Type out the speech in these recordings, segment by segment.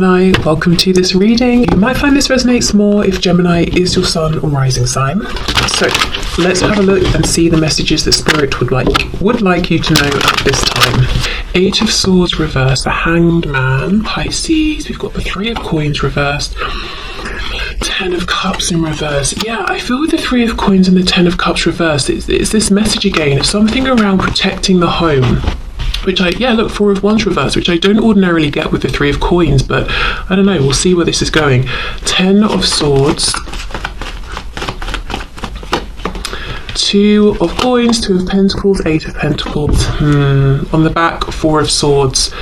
Gemini, welcome to this reading. You might find this resonates more if Gemini is your sun or rising sign. So let's have a look and see the messages that Spirit would like you to know at this time. 8 of Swords reversed, the Hanged Man, Pisces. We've got the 3 of Coins reversed, 10 of Cups in reverse. Yeah, I feel with the 3 of Coins and the 10 of Cups reversed, it's this message again of something around protecting the home. Which 4 of Wands reverse, which I don't ordinarily get with the 3 of Coins, but I don't know, we'll see where this is going. 10 of Swords, 2 of Coins, 2 of Pentacles, 8 of Pentacles, on the back, 4 of Swords.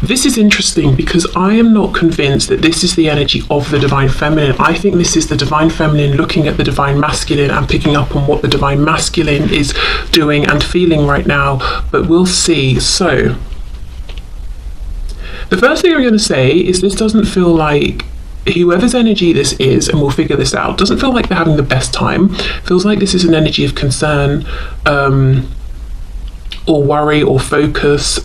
This is interesting because I am not convinced that this is the energy of the Divine Feminine. I think this is the Divine Feminine looking at the Divine Masculine and picking up on what the Divine Masculine is doing and feeling right now, but we'll see. So, the first thing I'm going to say is this doesn't feel like whoever's energy this is, and we'll figure this out, doesn't feel like they're having the best time. Feels like this is an energy of concern, or worry or focus,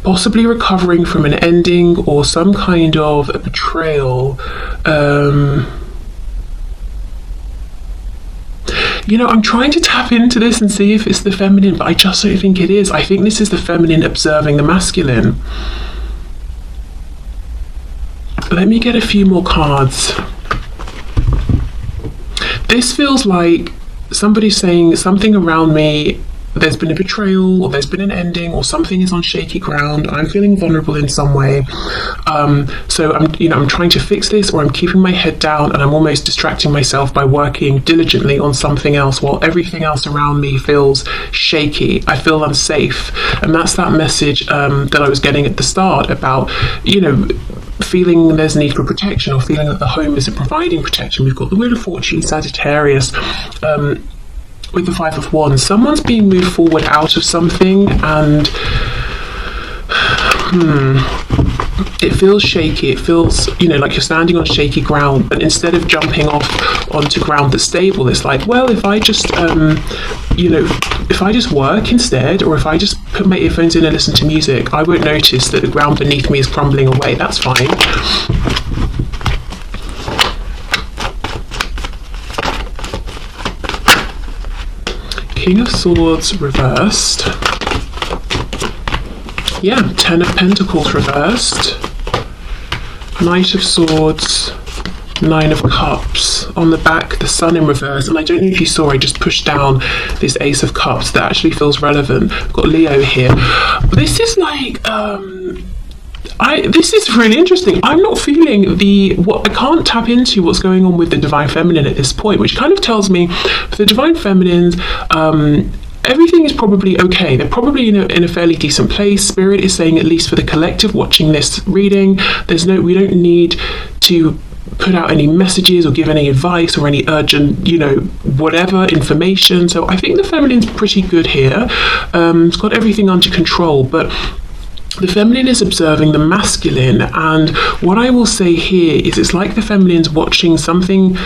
possibly recovering from an ending or some kind of a betrayal. I'm trying to tap into this and see if it's the feminine, but I just don't think it is. I think this is the feminine observing the masculine. Let me get a few more cards. This feels like somebody's saying something around me. There's been a betrayal, or there's been an ending, or something is on shaky ground. I'm feeling vulnerable in some way. So I'm trying to fix this, or I'm keeping my head down, and I'm almost distracting myself by working diligently on something else while everything else around me feels shaky. I feel unsafe, and that's that message that I was getting at the start about, feeling there's need for protection, or feeling that the home isn't providing protection. We've got the Wheel of Fortune, Sagittarius, with the 5 of Wands. Someone's being moved forward out of something, and it feels shaky. It feels, like you're standing on shaky ground, but instead of jumping off onto ground that's stable, it's like, well, if I just if I just work instead, or if I just put my earphones in and listen to music, I won't notice that the ground beneath me is crumbling away. That's fine. King of Swords reversed. Yeah, 10 of Pentacles reversed. Knight of Swords, 9 of Cups. On the back, the Sun in reverse. And I don't know if you saw, I just pushed down this Ace of Cups. That actually feels relevant. I've got Leo here. This is like, this is really interesting. I'm not feeling I can't tap into what's going on with the Divine Feminine at this point, which kind of tells me for the Divine Feminines, everything is probably okay. They're probably in a fairly decent place. Spirit is saying, at least for the collective watching this reading, we don't need to put out any messages or give any advice or any urgent, whatever information. So I think the feminine's pretty good here. It's got everything under control, but the feminine is observing the masculine, and what I will say here is it's like the feminine's watching something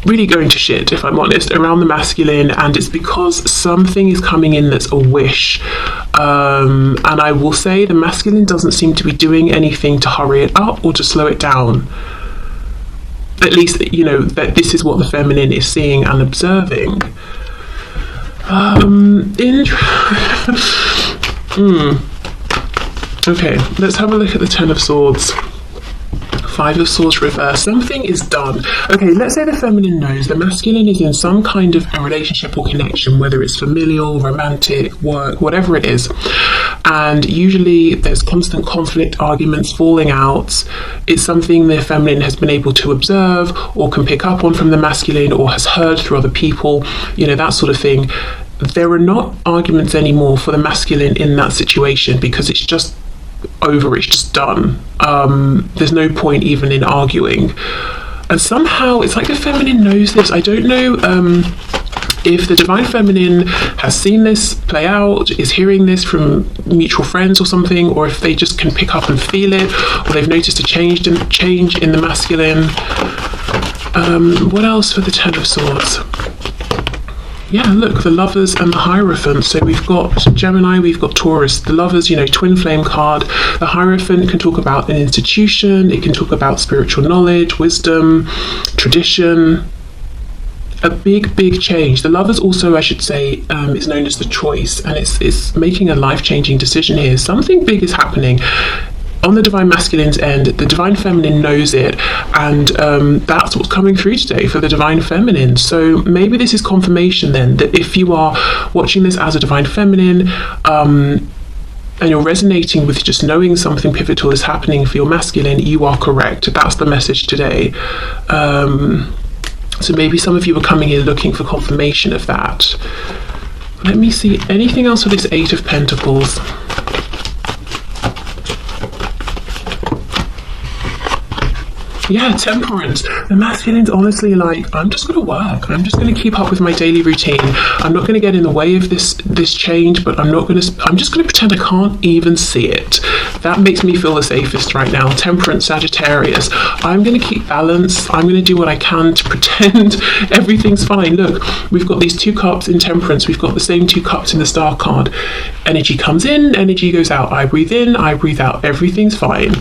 really going to shit, if I'm honest, around the masculine, and it's because something is coming in that's a wish. And I will say the masculine doesn't seem to be doing anything to hurry it up or to slow it down. At least, that this is what the feminine is seeing and observing. Okay, let's have a look at the 10 of Swords. 5 of Swords reversed. Something is done. Okay, let's say the feminine knows the masculine is in some kind of a relationship or connection, whether it's familial, romantic, work, whatever it is. And usually there's constant conflict, arguments, falling out. It's something the feminine has been able to observe or can pick up on from the masculine, or has heard through other people, that sort of thing. There are not arguments anymore for the masculine in that situation because it's just over, it's just done. There's no point even in arguing. And somehow it's like the feminine knows this. I don't know if the Divine Feminine has seen this play out, is hearing this from mutual friends or something, or if they just can pick up and feel it, or they've noticed a change in the masculine. What else for the 10 of Swords? yeah, look, the Lovers and the Hierophant. So we've got Gemini, we've got Taurus. The Lovers, you know, twin flame card. The Hierophant can talk about an institution. It can talk about spiritual knowledge, wisdom, tradition. A big change. The Lovers also, I should say, is known as the choice, and it's making a life-changing decision here. Something big is happening. On the Divine Masculine's end, the Divine Feminine knows it, and that's what's coming through today for the Divine Feminine. So maybe this is confirmation then that if you are watching this as a Divine Feminine, and you're resonating with just knowing something pivotal is happening for your masculine, you are correct. That's the message today. So maybe some of you are coming here looking for confirmation of that. Let me see, anything else for this Eight of Pentacles? Yeah, Temperance. The masculine's honestly like, I'm just going to work. I'm just going to keep up with my daily routine. I'm not going to get in the way of this change, but I'm just going to pretend I can't even see it. That makes me feel the safest right now. Temperance, Sagittarius. I'm going to keep balance. I'm going to do what I can to pretend everything's fine. Look, we've got these 2 cups in Temperance. We've got the same 2 cups in the Star card. Energy comes in, energy goes out. I breathe in, I breathe out. Everything's fine.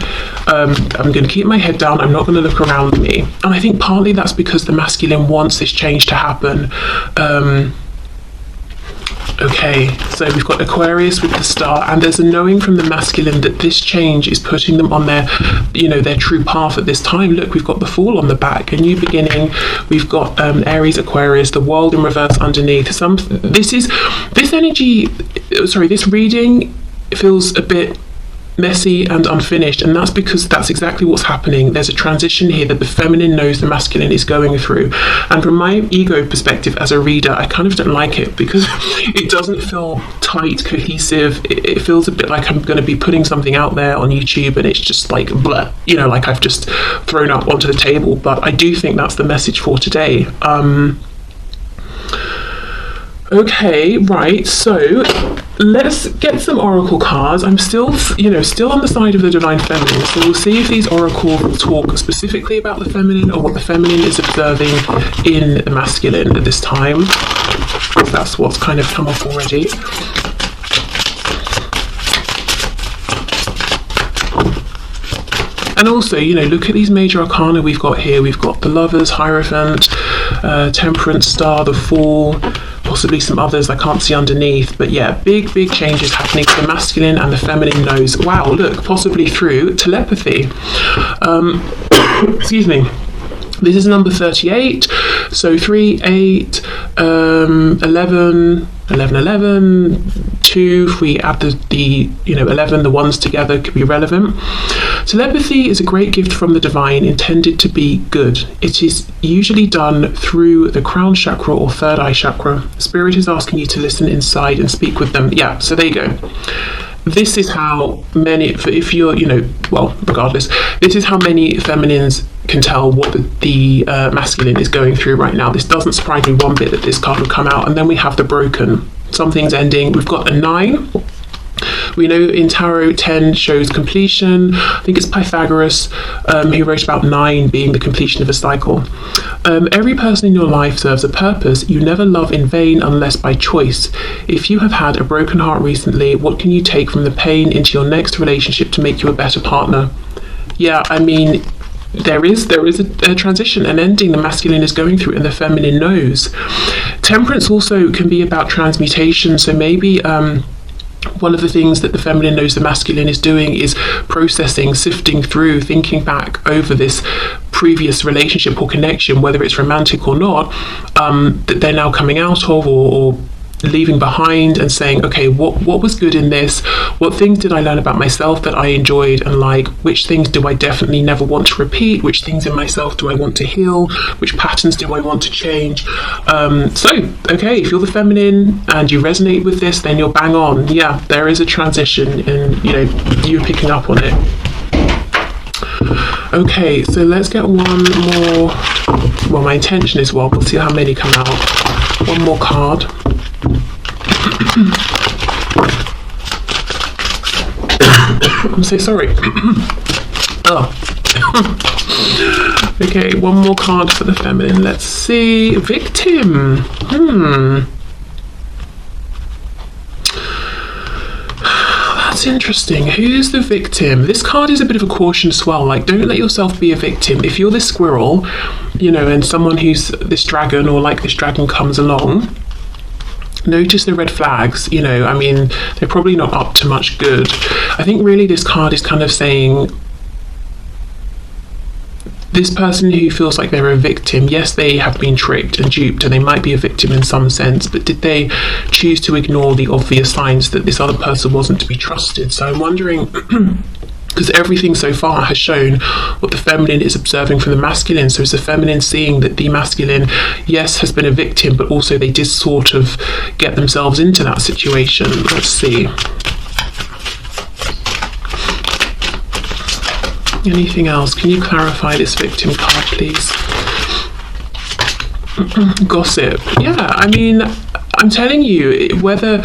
I'm going to keep my head down. I'm not going to look around me. And I think partly that's because the masculine wants this change to happen. Okay, so we've got Aquarius with the Star, and there's a knowing from the masculine that this change is putting them on their, you know, their true path at this time. Look, we've got the Fool on the back, a new beginning. We've got Aries, Aquarius, the World in reverse underneath. This reading feels a bit messy and unfinished, and that's because that's exactly what's happening. There's a transition here that the feminine knows the masculine is going through, and from my ego perspective as a reader, I kind of don't like it because it doesn't feel tight, cohesive. It feels a bit like I'm going to be putting something out there on YouTube and it's just like blah, you know, like I've just thrown up onto the table. But I do think that's the message for today. Okay, right, so let's get some oracle cards. I'm still on the side of the Divine Feminine, so we'll see if these oracles will talk specifically about the feminine or what the feminine is observing in the masculine at this time. That's what's kind of come up already. And also, you know, look at these major arcana we've got here. We've got the Lovers, Hierophant, Temperance, Star, the Fool, possibly some others I can't see underneath. But yeah, big changes happening for the masculine, and the feminine knows. Wow, look, possibly through telepathy. Excuse me. This is number 38. So 3, 8, 11, 2. If we add the 11, the ones together could be relevant. Telepathy is a great gift from the divine, intended to be good. It is usually done through the crown chakra or third eye chakra. Spirit is asking you to listen inside and speak with them. Yeah, so there you go. This is how many, if you're, regardless, this is how many feminines can tell what the masculine is going through right now. This doesn't surprise me one bit that this card would come out. And then we have the Broken. Something's ending. We've got a 9. We know in tarot 10 shows completion. I think it's Pythagoras who wrote about 9 being the completion of a cycle. Every person in your life serves a purpose. You never love in vain unless by choice. If you have had a broken heart recently, what can you take from the pain into your next relationship to make you a better partner? Yeah, I mean, there is a transition, an ending the masculine is going through and the feminine knows. Temperance also can be about transmutation, so maybe one of the things that the feminine knows the masculine is doing is processing, sifting through, thinking back over this previous relationship or connection, whether it's romantic or not, that they're now coming out of or leaving behind, and saying, okay, what was good in this? What things did I learn about myself that I enjoyed and like? Which things do I definitely never want to repeat? Which things in myself do I want to heal? Which patterns do I want to change? Okay, if you're the feminine and you resonate with this, then you're bang on. Yeah, there is a transition, and you're picking up on it. Okay, so let's get one more. Well, my intention is we'll see how many come out. One more card. I'm so sorry. Okay, one more card for the feminine. Let's see. Victim. that's interesting. Who's the victim? This card is a bit of a caution as well. Like, don't let yourself be a victim. If you're this squirrel, you know, and someone who's this dragon or like this dragon comes along, notice the red flags. You know, I mean, they're probably not up to much good. I think really this card is kind of saying, this person who feels like they're a victim, yes, they have been tricked and duped, and they might be a victim in some sense, but did they choose to ignore the obvious signs that this other person wasn't to be trusted? So I'm wondering, because everything so far has shown what the feminine is observing from the masculine. So is the feminine seeing that the masculine, yes, has been a victim, but also they did sort of get themselves into that situation? Let's see. Anything else? Can you clarify this victim card, please? Gossip. Yeah, I mean, I'm telling you, whether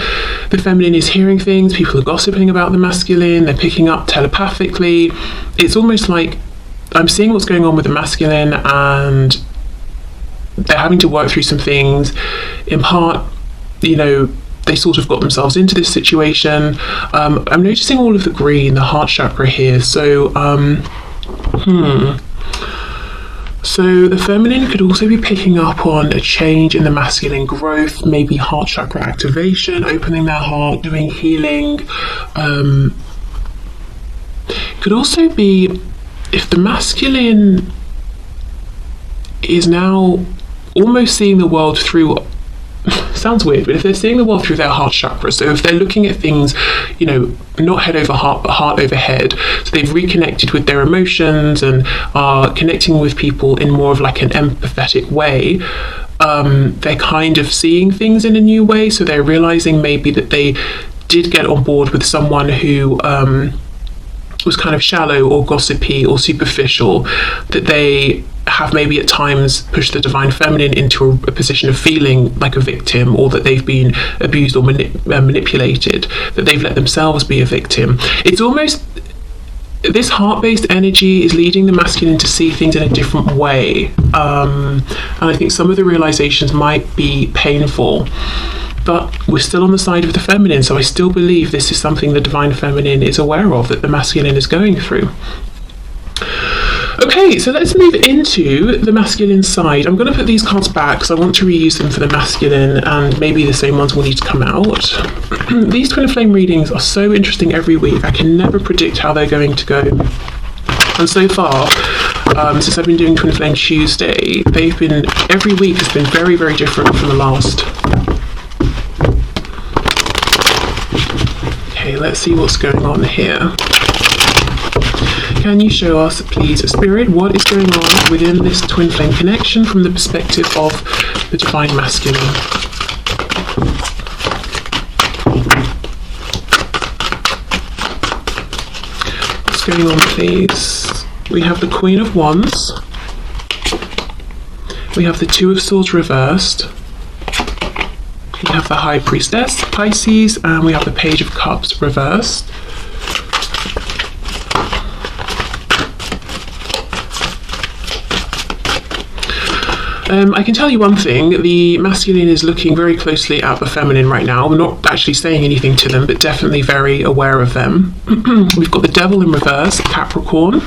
the feminine is hearing things, people are gossiping about the masculine, they're picking up telepathically. It's almost like I'm seeing what's going on with the masculine, and they're having to work through some things. In part, you know, they sort of got themselves into this situation. I'm noticing all of the green, the heart chakra here. So, So the feminine could also be picking up on a change in the masculine growth, maybe heart chakra activation, opening their heart, doing healing. Could also be if the masculine is now almost seeing the world through, sounds weird, but if they're seeing the world through their heart chakra, so if they're looking at things, you know, not head over heart, but heart over head, so they've reconnected with their emotions and are connecting with people in more of like an empathetic way, they're kind of seeing things in a new way. So they're realizing maybe that they did get on board with someone who was kind of shallow or gossipy or superficial, that they have maybe at times pushed the divine feminine into a position of feeling like a victim, or that they've been abused or manipulated, that they've let themselves be a victim. It's almost, this heart-based energy is leading the masculine to see things in a different way, and I think some of the realizations might be painful, but we're still on the side of the feminine, so I still believe this is something the divine feminine is aware of, that the masculine is going through. Okay, so let's move into the masculine side. I'm going to put these cards back because I want to reuse them for the masculine, and maybe the same ones will need to come out. These twin flame readings are so interesting every week. I can never predict how they're going to go. And so far, since I've been doing Twin Flame Tuesday, they've been, every week has been very, very different from the last. Okay, let's see what's going on here. Can you show us, please, Spirit, what is going on within this twin flame connection from the perspective of the divine masculine? What's going on, please? We have the Queen of Wands. We have the Two of Swords reversed. We have the High Priestess, Pisces, and we have the Page of Cups reversed. I can tell you one thing, the masculine is looking very closely at the feminine right now. We're not actually saying anything to them, but definitely very aware of them. We've got the Devil in reverse, Capricorn.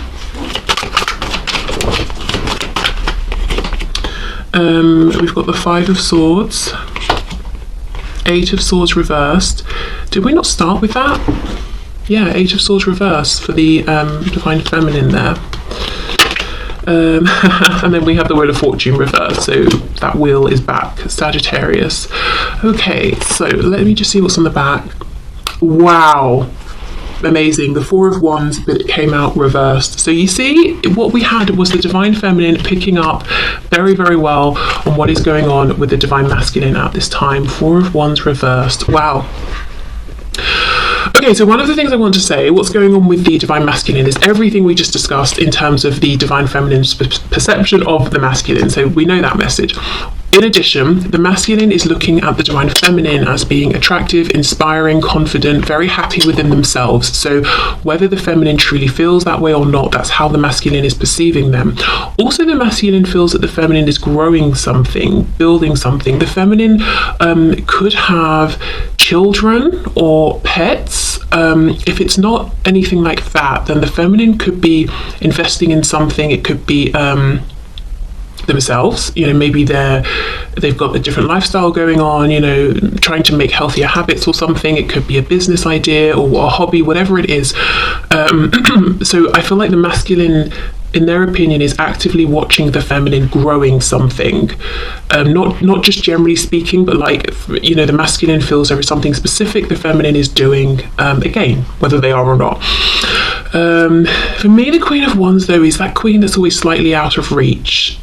We've got the Five of Swords, Eight of Swords reversed. Did we not start with that? Yeah, Eight of Swords reversed for the divine feminine there. And then we have the Wheel of Fortune reversed, so that wheel is back, Sagittarius. Okay, so let me just see what's on the back. Wow, amazing. The Four of Wands, but it came out reversed. So you see, what we had was the divine feminine picking up very, very well on what is going on with the divine masculine at this time. Four of Wands reversed. Wow. Okay, so one of the things I want to say, what's going on with the divine masculine, is everything we just discussed in terms of the divine feminine's perception of the masculine. So we know that message. In addition, the masculine is looking at the divine feminine as being attractive, inspiring, confident, very happy within themselves. So whether the feminine truly feels that way or not, that's how the masculine is perceiving them. Also, the masculine feels that the feminine is growing something, building something. The feminine could have children or pets. If it's not anything like that, then the feminine could be investing in something. It could be themselves, maybe they've got a different lifestyle going on, trying to make healthier habits or something. It could be a business idea or a hobby, whatever it is. So I feel like the masculine, in their opinion, is actively watching the feminine growing something, not just generally speaking, but the masculine feels there is something specific the feminine is doing, again, whether they are or not. For me, the Queen of Wands, though, is that queen that's always slightly out of reach.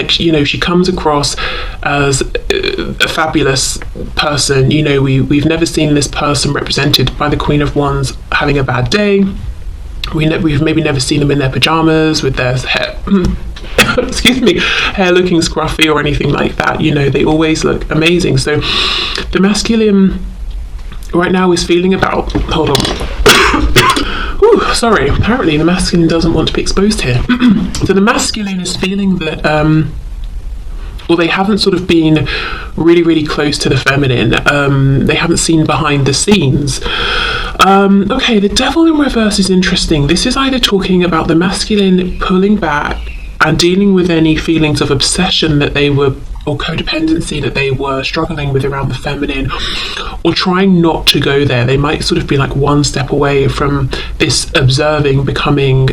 She comes across as a fabulous person. We've never seen this person represented by the Queen of Wands having a bad day. We've maybe never seen them in their pajamas with their hair, hair looking scruffy or anything like that. They always look amazing. So the masculine right now is feeling about, hold on. Ooh, sorry, apparently the masculine doesn't want to be exposed here. So the masculine is feeling that, they haven't sort of been really, really close to the feminine. They haven't seen behind the scenes. Okay, the Devil in reverse is interesting. This is either talking about the masculine pulling back and dealing with any feelings of obsession that they were, or codependency that they were struggling with around the feminine, or trying not to go there. They might sort of be like one step away from this observing becoming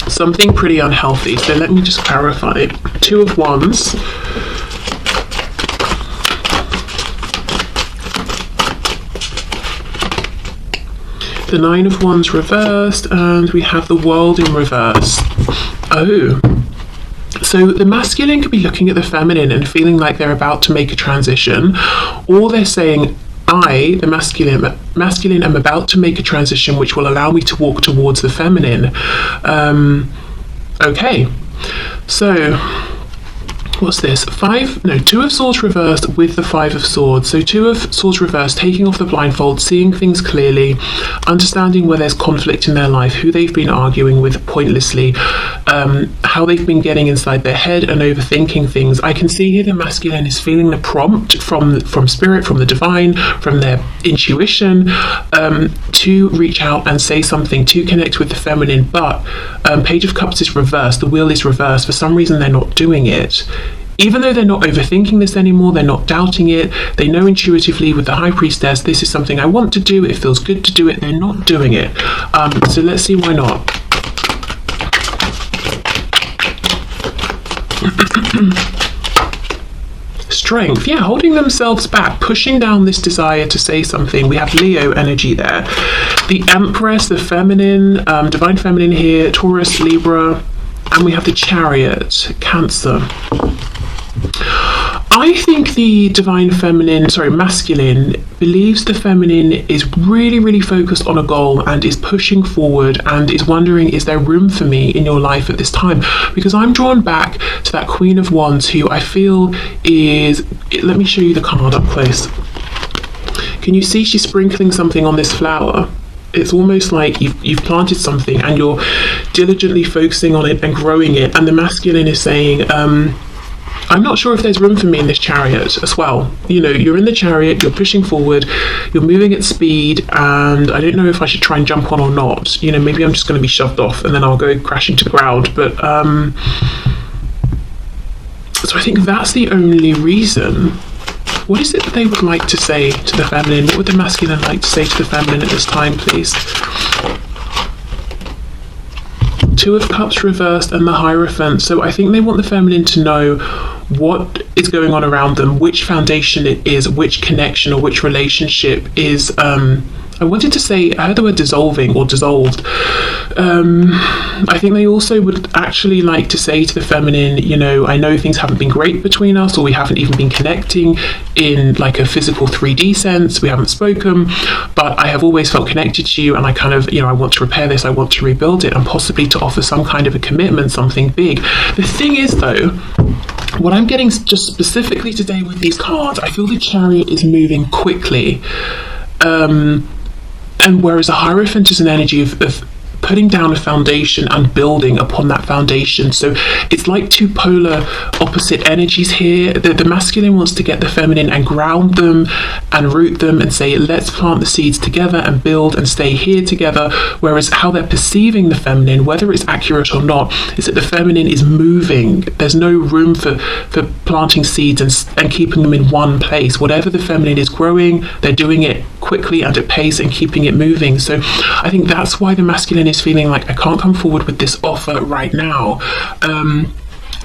something pretty unhealthy. So let me just clarify. Two of Wands. The Nine of Wands reversed, and we have the World in reverse. Oh. So the masculine could be looking at the feminine and feeling like they're about to make a transition, or they're saying, I, the masculine, am about to make a transition which will allow me to walk towards the feminine. Okay, so what's this? Two of Swords reversed with the Five of Swords. So Two of Swords reversed, taking off the blindfold, seeing things clearly, understanding where there's conflict in their life, who they've been arguing with pointlessly, how they've been getting inside their head and overthinking things. I can see here the masculine is feeling the prompt from spirit, from the divine, from their intuition, to reach out and say something, to connect with the feminine. But Page of Cups is reversed, the wheel is reversed. For some reason they're not doing it. Even though they're not overthinking this anymore, they're not doubting it, they know intuitively with the High Priestess, this is something I want to do, it feels good to do it, they're not doing it. So let's see why not. Strength, yeah, holding themselves back, pushing down this desire to say something. We have Leo energy there. The Empress, the feminine, divine feminine here, Taurus, Libra, and we have the Chariot, Cancer. I think the masculine believes the feminine is really, really focused on a goal and is pushing forward and is wondering, is there room for me in your life at this time? Because I'm drawn back to that Queen of Wands, who I feel is, let me show you the card up close. Can you see she's sprinkling something on this flower? It's almost like you've planted something and you're diligently focusing on it and growing it, and the masculine is saying, I'm not sure if there's room for me in this chariot as well. You're in the chariot, you're pushing forward, you're moving at speed, and I don't know if I should try and jump on or not. Maybe I'm just going to be shoved off and then I'll go crashing to the ground. But so I think that's the only reason. What is it that they would like to say to the feminine? What would the masculine like to say to the feminine at this time, please? Two of Cups reversed and the Hierophant. So I think they want the feminine to know what is going on around them, which foundation it is, which connection or which relationship is I wanted to say, I heard the word dissolving or dissolved. I think they also would actually like to say to the feminine, you know, I know things haven't been great between us, or we haven't even been connecting in like a physical 3D sense. We haven't spoken, but I have always felt connected to you, and I kind of, you know, I want to repair this, I want to rebuild it, and possibly to offer some kind of a commitment, something big. The thing is, though, what I'm getting just specifically today with these cards, I feel the Chariot is moving quickly. And whereas a Hierophant is an energy of putting down a foundation and building upon that foundation. So it's like two polar opposite energies here. The masculine wants to get the feminine and ground them and root them and say, let's plant the seeds together and build and stay here together. Whereas how they're perceiving the feminine, whether it's accurate or not, is that the feminine is moving. There's no room for planting seeds and keeping them in one place. Whatever the feminine is growing, they're doing it quickly and at pace and keeping it moving. So I think that's why the masculine is feeling like, I can't come forward with this offer right now.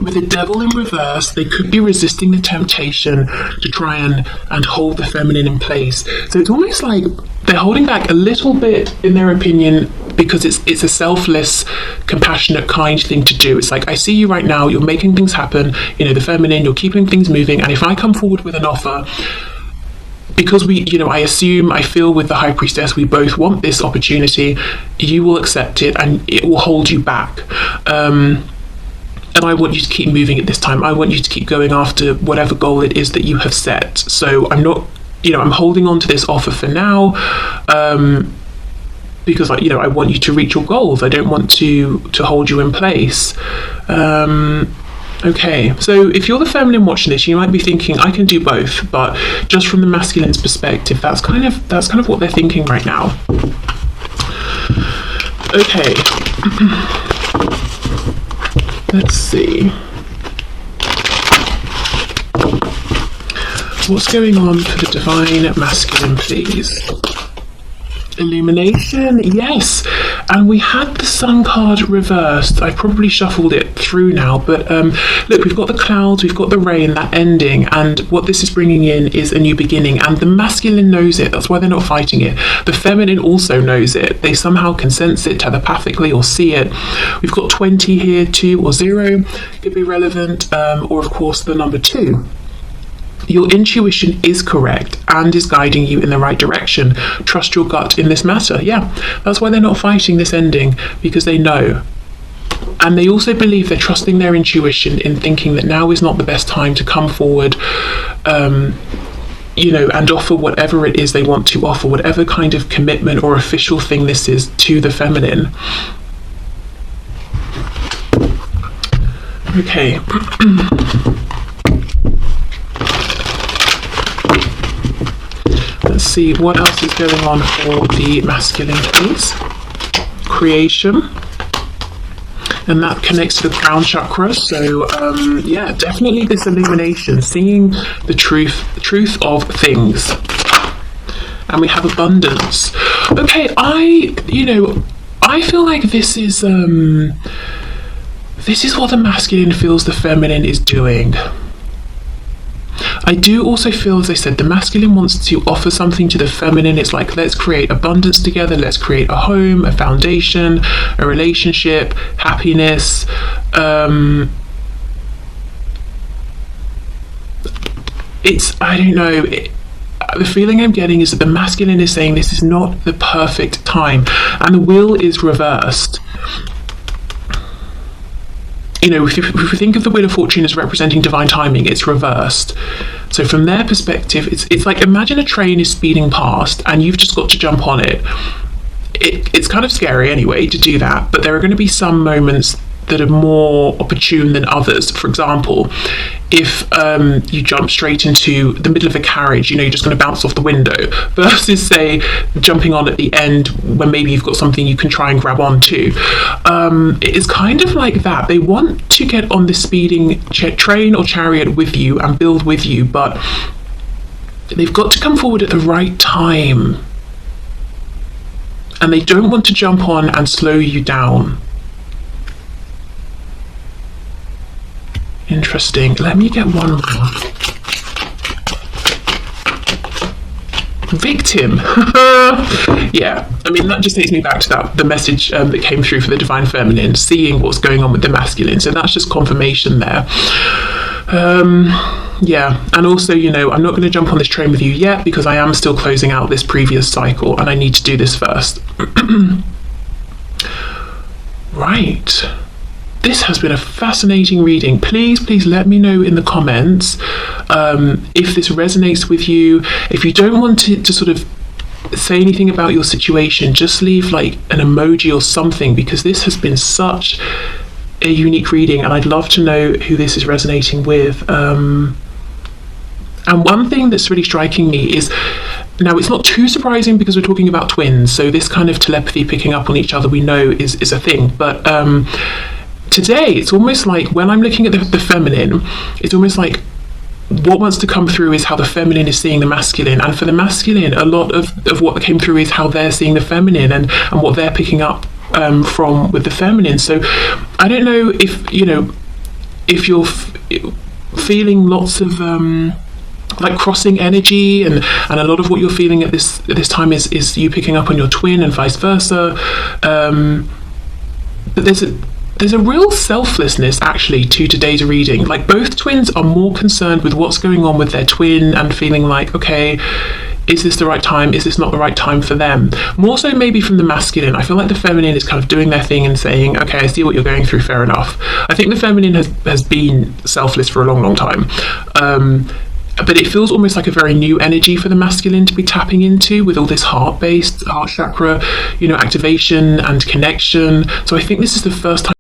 With the Devil in reverse, they could be resisting the temptation to try and hold the feminine in place. So it's almost like they're holding back a little bit, in their opinion, because it's a selfless, compassionate, kind thing to do. It's like, I see you right now, you're making things happen, you know, the feminine, you're keeping things moving, and if I come forward with an offer, because we, you know, I feel with the High Priestess, we both want this opportunity, you will accept it and it will hold you back. And I want you to keep moving at this time. I want you to keep going after whatever goal it is that you have set. So I'm not, you know, I'm holding on to this offer for now, because, you know, I want you to reach your goals. I don't want to hold you in place. Okay, so if you're the feminine watching this, you might be thinking, I can do both, but just from the masculine's perspective, that's kind of what they're thinking right now. Okay. Let's see. What's going on for the divine masculine, please? Illumination, yes, and we had the Sun card reversed. I probably shuffled it through now, but look, we've got the clouds, we've got the rain, that ending, and what this is bringing in is a new beginning, and the masculine knows it. That's why they're not fighting it. The feminine also knows it. They somehow can sense it telepathically or see it. We've got 20 here, 2 or 0 could be relevant, or of course the number 2. Your intuition is correct and is guiding you in the right direction. Trust your gut in this matter. Yeah, that's why they're not fighting this ending, because they know. And they also believe they're trusting their intuition in thinking that now is not the best time to come forward, you know, and offer whatever it is they want to offer, whatever kind of commitment or official thing this is to the feminine. Okay. Let's see what else is going on for the masculine, please. Creation, and that connects to the crown chakra. So yeah, definitely this illumination, seeing the truth of things. And we have abundance. Okay, I feel like this is what the masculine feels the feminine is doing. I do also feel, as I said, the masculine wants to offer something to the feminine. It's like, let's create abundance together, let's create a home, a foundation, a relationship, happiness. I don't know, the feeling I'm getting is that the masculine is saying this is not the perfect time, and the wheel is reversed. You know, if we think of the Wheel of Fortune as representing divine timing, it's reversed. So from their perspective, it's like, imagine a train is speeding past and you've just got to jump on it. It's kind of scary anyway to do that, but there are going to be some moments that are more opportune than others. For example, if you jump straight into the middle of a carriage, you know, you're just going to bounce off the window, versus, say, jumping on at the end when maybe you've got something you can try and grab onto. It is kind of like that. They want to get on the speeding train or chariot with you and build with you, but they've got to come forward at the right time. And they don't want to jump on and slow you down. Interesting. Let me get one more. victim. Yeah, I mean, that just takes me back to the message that came through for the divine feminine, seeing what's going on with the masculine. So that's just confirmation there. Yeah, and also, I'm not going to jump on this train with you yet because I am still closing out this previous cycle and I need to do this first. Right. This has been a fascinating reading. Please let me know in the comments if this resonates with you. If you don't want to sort of say anything about your situation, just leave like an emoji or something, because this has been such a unique reading and I'd love to know who this is resonating with. And one thing that's really striking me is, now it's not too surprising because we're talking about twins, so this kind of telepathy, picking up on each other, we know is a thing, but today it's almost like when I'm looking at the feminine, it's almost like what wants to come through is how the feminine is seeing the masculine, and for the masculine, a lot of what came through is how they're seeing the feminine and what they're picking up from with the feminine. So I don't know if you're feeling lots of like crossing energy, and a lot of what you're feeling at this time is you picking up on your twin and vice versa. But there's a real selflessness actually to today's reading. Like, both twins are more concerned with what's going on with their twin and feeling like, okay, is this the right time? Is this not the right time for them? More so maybe from the masculine. I feel like the feminine is kind of doing their thing and saying, okay, I see what you're going through, fair enough. I think the feminine has been selfless for a long time. But it feels almost like a very new energy for the masculine to be tapping into, with all this heart chakra, activation and connection. So I think this is the first time